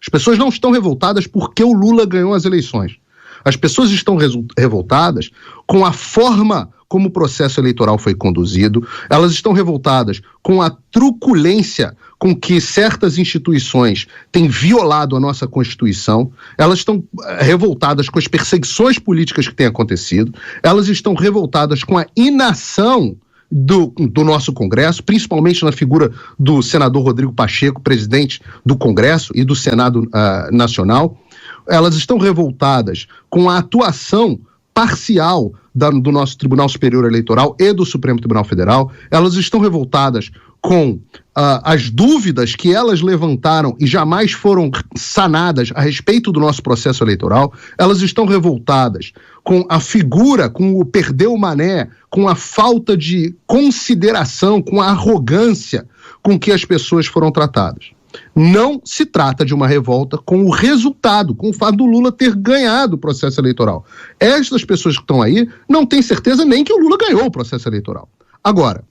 As pessoas não estão revoltadas porque o Lula ganhou as eleições. As pessoas estão revoltadas com a forma como o processo eleitoral foi conduzido, elas estão revoltadas com a truculência com que certas instituições têm violado a nossa Constituição, elas estão revoltadas com as perseguições políticas que têm acontecido, elas estão revoltadas com a inação do nosso Congresso, principalmente na figura do senador Rodrigo Pacheco, presidente do Congresso e do Senado Nacional. Elas estão revoltadas com a atuação parcial do nosso Tribunal Superior Eleitoral e do Supremo Tribunal Federal. Elas estão revoltadas com as dúvidas que elas levantaram e jamais foram sanadas a respeito do nosso processo eleitoral. Elas estão revoltadas com a figura, com o perder o mané, com a falta de consideração, com a arrogância com que as pessoas foram tratadas. Não se trata de uma revolta com o resultado, com o fato do Lula ter ganhado o processo eleitoral. Estas pessoas que estão aí não têm certeza nem que o Lula ganhou o processo eleitoral. Agora,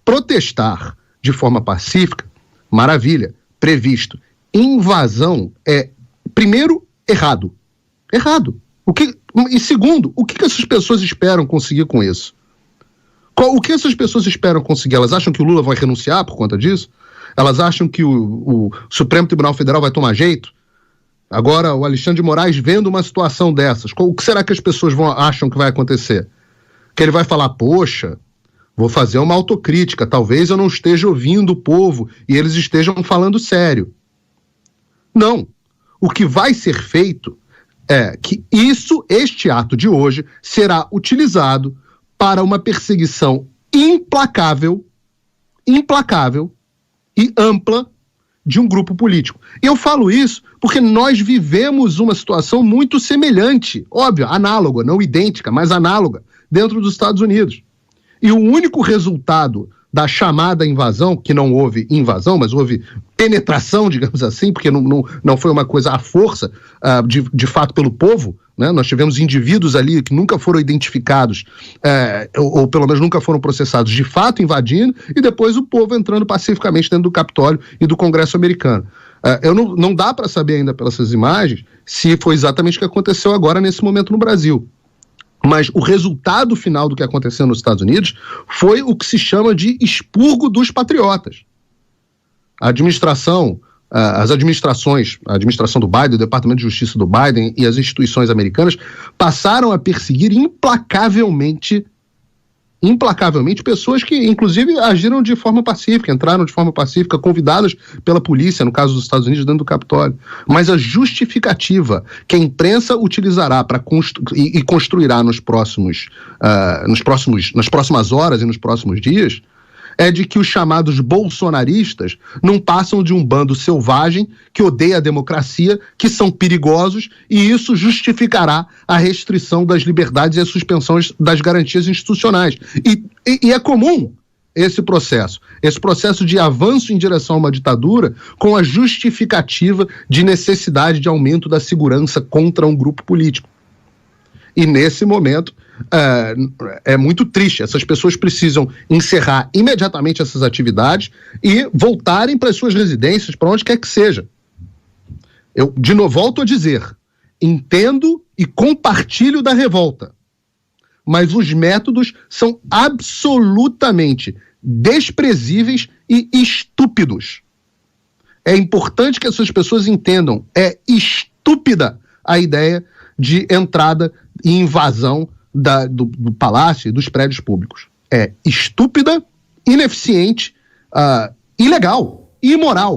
protestar de forma pacífica, maravilha, previsto. Invasão é, primeiro, errado. Errado. E segundo, o que essas pessoas esperam conseguir com isso? O que essas pessoas esperam conseguir? Elas acham que o Lula vai renunciar por conta disso? Elas acham que o Supremo Tribunal Federal vai tomar jeito? Agora, o Alexandre de Moraes vendo uma situação dessas, o que será que as pessoas acham que vai acontecer? Que ele vai falar, poxa, vou fazer uma autocrítica, talvez eu não esteja ouvindo o povo e eles estejam falando sério. Não. O que vai ser feito é que este ato de hoje será utilizado para uma perseguição implacável e ampla de um grupo político. E eu falo isso porque nós vivemos uma situação muito semelhante, óbvio, análoga, não idêntica, mas análoga, dentro dos Estados Unidos. E o único resultado da chamada invasão, que não houve invasão, mas houve penetração, digamos assim, porque não foi uma coisa à força, de fato, pelo povo, né? Nós tivemos indivíduos ali que nunca foram identificados, ou pelo menos nunca foram processados, de fato invadindo, e depois o povo entrando pacificamente dentro do Capitólio e do Congresso americano. Não dá para saber ainda pelas imagens se foi exatamente o que aconteceu agora nesse momento no Brasil. Mas o resultado final do que aconteceu nos Estados Unidos foi o que se chama de expurgo dos patriotas. A administração do Biden, o Departamento de Justiça do Biden e as instituições americanas passaram a perseguir implacavelmente pessoas que, inclusive, agiram de forma pacífica, entraram de forma pacífica, convidadas pela polícia, no caso dos Estados Unidos, dentro do Capitólio. Mas a justificativa que a imprensa utilizará e construirá nas próximas horas e nos próximos dias é de que os chamados bolsonaristas não passam de um bando selvagem que odeia a democracia, que são perigosos, e isso justificará a restrição das liberdades e a suspensão das garantias institucionais. E é comum esse processo de avanço em direção a uma ditadura com a justificativa de necessidade de aumento da segurança contra um grupo político. E nesse momento é muito triste. Essas pessoas precisam encerrar imediatamente essas atividades e voltarem para as suas residências, para onde quer que seja. Eu, de novo, volto a dizer, entendo e compartilho da revolta, mas os métodos são absolutamente desprezíveis e estúpidos. É importante que essas pessoas entendam, é estúpida a ideia de entrada e invasão do palácio e dos prédios públicos. É estúpida, ineficiente, ilegal e imoral.